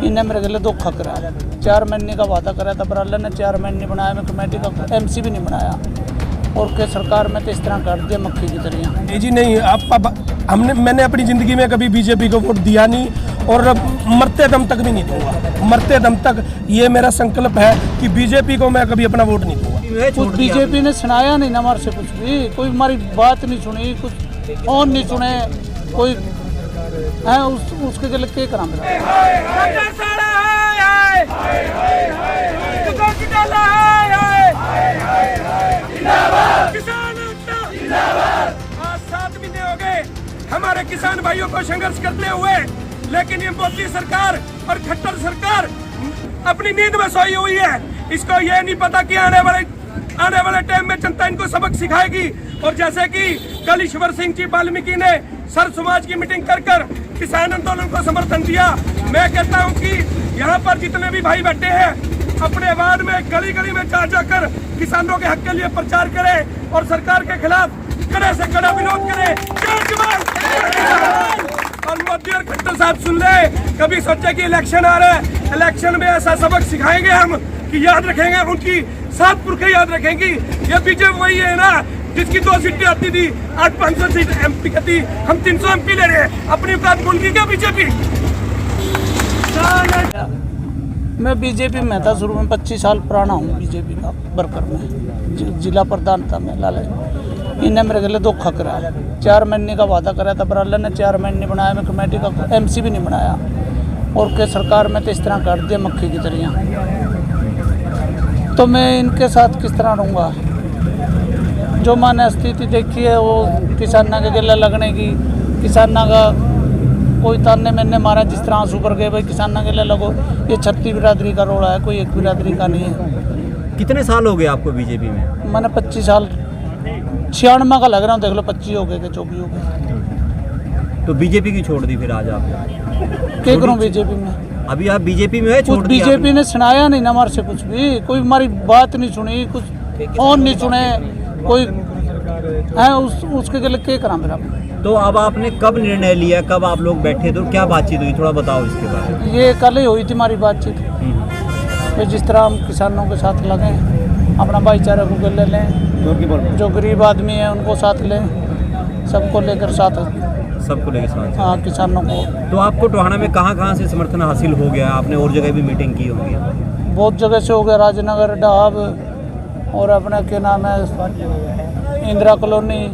इन्हें मेरे गले धोखा करा। 4 महीने का वादा करा था, बराला ने 4 महीने नहीं बनाया, मैं कमेटी का MC भी नहीं बनाया, और के सरकार में तो इस तरह कर दिया मक्खी की तरह। नहीं जी नहीं, मैंने अपनी ज़िंदगी में कभी बीजेपी को वोट दिया नहीं, और मरते दम तक भी नहीं दूंगा। मरते दम तक ये मेरा संकल्प है कि बीजेपी को मैं कभी अपना वोट नहीं दूंगा। कुछ बीजेपी ने सुनाया नहीं ना हमारे से, कुछ भी कोई हमारी बात नहीं सुनी, कुछ फोन नहीं सुने, कोई है उसके गले के करा मेरा। हमारे किसान भाइयों को संघर्ष करते हुए, लेकिन ये मोदी सरकार और खट्टर सरकार अपनी नींद में सोई हुई है। इसको ये नहीं पता कि आने वाले टाइम में जनता इनको सबक सिखाएगी। और जैसे कि कल ईश्वर सिंह जी वाल्मीकि ने सर समाज की मीटिंग कर किसान आंदोलन को समर्थन दिया, मैं कहता हूँ कि यहाँ पर जितने भी भाई बैठे हैं अपने वार्ड में गली गली में जाकर किसानों के हक के लिए प्रचार करें और सरकार के खिलाफ कड़े से कड़ा विरोध करें। और मोदी और खट्टर साहब सुन ले, कभी सोचे कि इलेक्शन आ रहा है, इलेक्शन में ऐसा सबक सिखाएंगे हम कि याद रखेंगे, उनकी 7 पुरखे याद रखेंगी। ये बीजेपी वही है ना जिसकी 2 सीटें आती थी, 800-500 सीट MP की थी, हम 300 MP ले रहे हैं। अपनी औकात भूल गई क्या बीजेपी? मैं बीजेपी में था शुरू में, 25 साल पुराना हूँ बीजेपी का वर्कर में, जिला प्रधान था मैं लाला। इन्हें मेरे गले धोखा करा। 4 महीने का वादा करा था, बराला ने 4 महीने नहीं बनाया, मैं कमेटी का MC भी नहीं बनाया, और के सरकार में तो इस तरह कर दिया मक्खी की तरह। तो मैं इनके साथ किस तरह रहूँगा? जो मैंने स्थिति देखी है वो किसाना के गले लगने की, किसाना का कोई ताने मैंने मारा जिस तरह आंसू भर गए, भाई किसाना के गले लगो। ये 36 बिरादरी का रोड़ा है, कोई एक बिरादरी का नहीं है। कितने साल हो गए आपको बीजेपी में? मैंने 25 साल, 96 का लग रहा हूँ, देख लो 25 हो गए कि 24 हो गए। तो बीजेपी की छोड़ दी फिर आज आप? क्या करूँ बीजेपी में? अभी आप बीजेपी में है? कुछ बीजेपी ने सुनाया नहीं ना हमारे से, कुछ भी कोई हमारी बात नहीं सुनी, कुछ फोन नहीं सुने, कोई है उसके गले के करा मेरा। तो अब आपने कब निर्णय लिया, कब आप लोग बैठे तो क्या बातचीत हुई, थोड़ा बताओ इसके बारे में। ये कल ही हुई थी हमारी बातचीत, तो जिस तरह हम किसानों के साथ लगे, अपना भाईचारा को गले लें, जो गरीब आदमी है उनको साथ लें, सबको लेकर साथ, हाँ किसानों को। तो आपको टोहाना में कहाँ से समर्थन हासिल हो गया? आपने और जगह भी मीटिंग की होगी? बहुत जगह से हो गया, राजनगर, डाब, और अपना क्या नाम है इंदिरा कॉलोनी,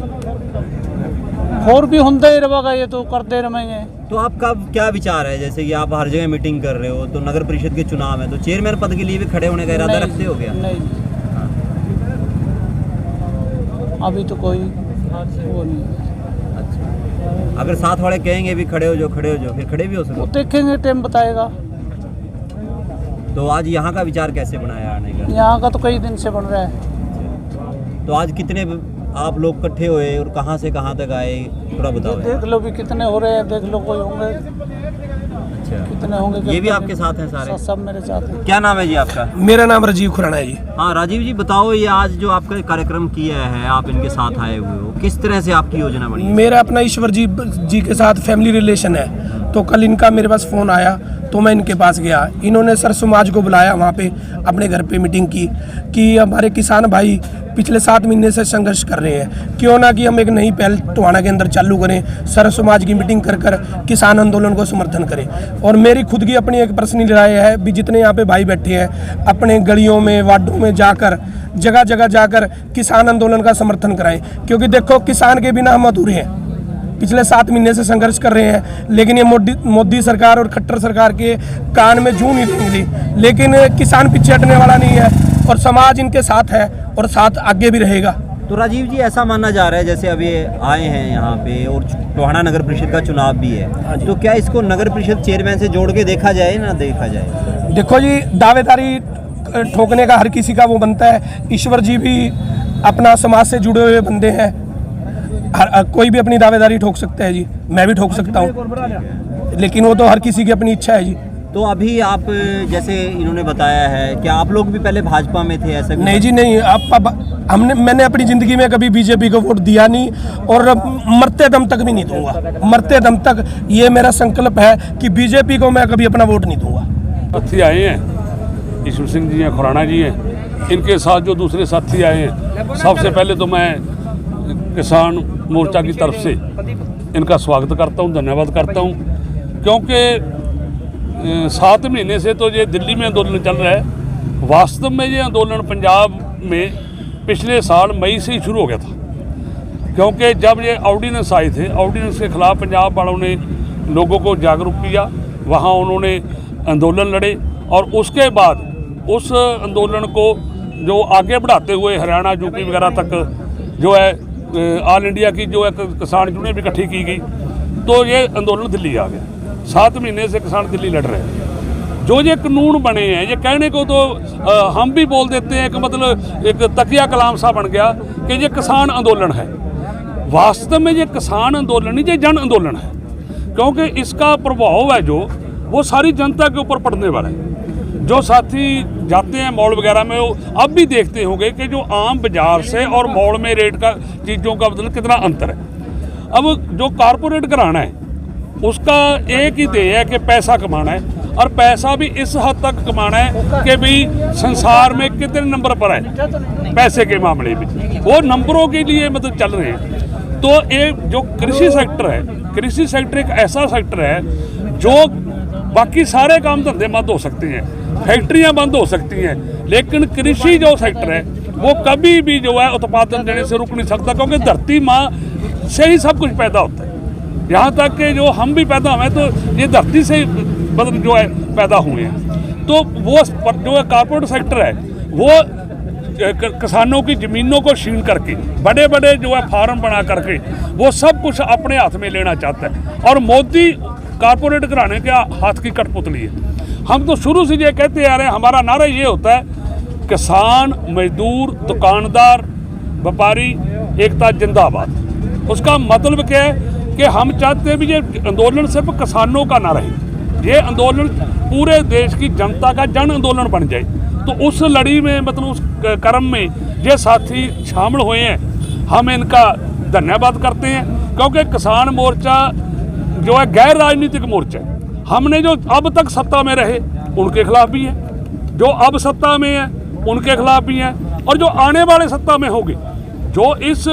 और भी होते ही रहेगा, ये तो करते रहेंगे। तो आपका क्या विचार है, जैसे कि आप हर जगह मीटिंग कर रहे हो, तो नगर परिषद के चुनाव है, तो चेयरमैन पद के लिए भी खड़े होने का इरादा रखते हो क्या? नहीं, अभी तो कोई वो नहीं है। अच्छा, अगर साथ वाले कहेंगे भी खड़े हो जाओ फिर खड़े भी हो सकते? वो देखेंगे, टाइम बताएगा। तो आज यहाँ का विचार कैसे बनाया आने का? यहाँ का तो कई दिन से बन रहा है। तो आज कितने आप लोग इकट्ठे हुए और कहाँ से कहाँ तक आए, थोड़ा बताओ। देख लो भी कितने हो रहे हैं, देख लो कोई होंगे। अच्छा, कितने होंगे? ये भी आपके साथ हैं सारे? सब मेरे साथ हैं। क्या नाम है जी आपका? मेरा नाम राजीव खुराना है जी। हाँ राजीव जी, बताओ ये आज जो आपका कार्यक्रम किया है, आप इनके साथ आए हुए हो, किस तरह से आपकी योजना बनी? मेरा अपना ईश्वर जी के साथ फैमिली रिलेशन है, तो कल इनका मेरे पास फ़ोन आया तो मैं इनके पास गया। इन्होंने सर समाज को बुलाया वहाँ पे, अपने घर पे मीटिंग की कि हमारे किसान भाई पिछले 7 महीने से संघर्ष कर रहे हैं, क्यों ना कि हम एक नई पहल टोहाना के अंदर चालू करें, सर समाज की मीटिंग कर किसान आंदोलन को समर्थन करें। और मेरी खुद की अपनी एक पर्सनल राय है भी, जितने यहाँ पे भाई बैठे हैं अपने गलियों में, वार्डों में जाकर, जगह जगह जाकर किसान आंदोलन का समर्थन कराएं, क्योंकि देखो किसान के बिना हम अधूरे हैं। पिछले 7 महीने से संघर्ष कर रहे हैं, लेकिन ये मोदी सरकार और खट्टर सरकार के कान में जूं नहीं देंगी, लेकिन किसान पीछे हटने वाला नहीं है और समाज इनके साथ है और साथ आगे भी रहेगा। तो राजीव जी, ऐसा मानना जा रहा है जैसे अभी आए हैं यहाँ पे और टोहाना नगर परिषद का चुनाव भी है, तो क्या इसको नगर परिषद चेयरमैन से जोड़ के देखा जाए ना देखा जाए? देखो जी, दावेदारी ठोकने का हर किसी का वो बनता है। ईश्वर जी भी अपना समाज से जुड़े हुए बंदे हैं, कोई भी अपनी दावेदारी ठोक सकता है जी, मैं भी ठोक सकता हूँ, लेकिन वो तो हर किसी की अपनी इच्छा है जी। तो अभी आप जैसे इन्होंने बताया है, क्या आप लोग भी पहले भाजपा में थे ऐसा? नहीं जी नहीं, मैंने अपनी ज़िंदगी में कभी बीजेपी को वोट दिया नहीं, और मरते दम तक भी नहीं दूंगा। मरते दम तक ये मेरा संकल्प है कि बीजेपी को मैं कभी अपना वोट नहीं दूंगा। साथी आए हैं, ईश्वर सिंह जी हैं, खुराना जी हैं, इनके साथ जो दूसरे साथी आए हैं, सबसे पहले तो मैं किसान मोर्चा की तरफ से इनका स्वागत करता हूं, धन्यवाद करता हूं, क्योंकि 7 महीने से तो ये दिल्ली में आंदोलन चल रहा है। वास्तव में ये आंदोलन पंजाब में पिछले साल मई से ही शुरू हो गया था, क्योंकि जब ये ऑर्डिनेंस आए थे, ऑर्डिनेंस के खिलाफ पंजाब वालों ने लोगों को जागरूक किया, वहाँ उन्होंने आंदोलन लड़े और उसके बाद उस आंदोलन को जो आगे बढ़ाते हुए हरियाणा, यूपी वगैरह तक जो है ऑल इंडिया की जो है किसान यूनियन भी इकट्ठी की गई, तो ये आंदोलन दिल्ली आ गया। 7 महीने से किसान दिल्ली लड़ रहे हैं। जो ये कानून बने हैं, ये कहने को तो हम भी बोल देते हैं कि मतलब एक तकिया कलाम सा बन गया कि ये किसान आंदोलन है। वास्तव में ये किसान आंदोलन नहीं, ये जन आंदोलन है, क्योंकि इसका प्रभाव है जो वो सारी जनता के ऊपर पड़ने वाला है। जो साथी जाते हैं मॉल वगैरह में, वो अब भी देखते होंगे कि जो आम बाजार से और मॉल में रेट का चीज़ों का मतलब कितना अंतर है। अब जो कारपोरेट घराना है उसका एक ही ध्येय है कि पैसा कमाना है, और पैसा भी इस हद तक कमाना है कि भाई संसार में कितने नंबर पर है पैसे के मामले में, वो नंबरों के लिए मतलब चल रहे हैं। तो ये जो कृषि सेक्टर है, कृषि सेक्टर एक ऐसा सेक्टर है जो बाकी सारे काम धंधे बंद हो सकते हैं, फैक्ट्रियां बंद हो सकती हैं, लेकिन कृषि जो सेक्टर है वो कभी भी जो है उत्पादन देने से रुक नहीं सकता, क्योंकि धरती माँ से ही सब कुछ पैदा होता है। यहाँ तक कि जो हम भी पैदा हुए तो ये धरती से मतलब जो है पैदा हुए हैं। तो वो जो है कारपोरेट सेक्टर है वो किसानों की ज़मीनों को छीन करके बड़े बड़े जो है फार्म बना करके वो सब कुछ अपने हाथ में लेना चाहता है, और मोदी कारपोरेट घराने के हाथ की कठपुतली है। हम तो शुरू से ये कहते आ रहे हैं, हमारा नारा ये होता है किसान, मजदूर, दुकानदार, व्यापारी एकता जिंदाबाद। उसका मतलब क्या है कि हम चाहते हैं भी ये आंदोलन सिर्फ किसानों का ना रहे, ये आंदोलन पूरे देश की जनता का जन आंदोलन बन जाए। तो उस लड़ी में मतलब उस क्रम में ये साथी शामिल हुए हैं, हम इनका धन्यवाद करते हैं, क्योंकि किसान मोर्चा जो है गैर राजनीतिक मोर्चा है। हमने जो अब तक सत्ता में रहे उनके खिलाफ भी है, जो अब सत्ता में है उनके खिलाफ भी है, और जो आने वाले सत्ता में होंगे, जो इस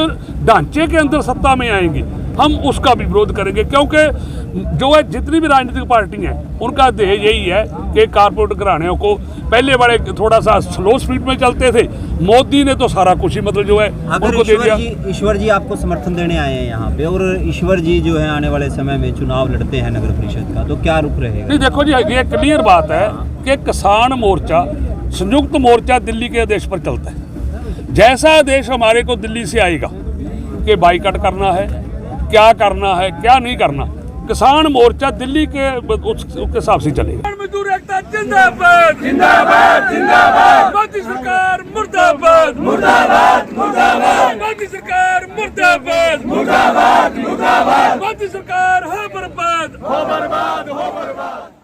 ढांचे के अंदर सत्ता में आएंगे, हम उसका भी विरोध करेंगे। क्योंकि जो है जितनी भी राजनीतिक पार्टी हैं उनका ध्येय यही है कि कारपोरेट घरानों को पहले बड़े थोड़ा सा स्लो स्पीड में चलते थे, मोदी ने तो सारा कुछ ही मतलब जो है उनको दे दिया। ईश्वर जी आपको समर्थन देने आए हैं यहाँ पे, और ईश्वर जी जो है आने वाले समय में चुनाव लड़ते हैं नगर परिषद का, तो क्या रुख रहेगा? नहीं देखो जी, ये क्लियर बात है कि किसान मोर्चा संयुक्त मोर्चा दिल्ली के आदेश पर चलता है। जैसा आदेश हमारे को दिल्ली से आएगा कि बाइकआउट करना है, क्या करना है, क्या नहीं करना, किसान मोर्चा दिल्ली के उसके हिसाब से चलेगा। मजदूर एकता जिंदाबाद जिंदाबाद जिंदाबाद, मोदी सरकार मुर्दाबाद मुर्दाबाद मुर्दाबाद, मोदी सरकार मुर्दाबाद मुर्दाबाद मुर्दाबाद, मोदी सरकार हो बर्बाद हो बर्बाद हो बर्बाद।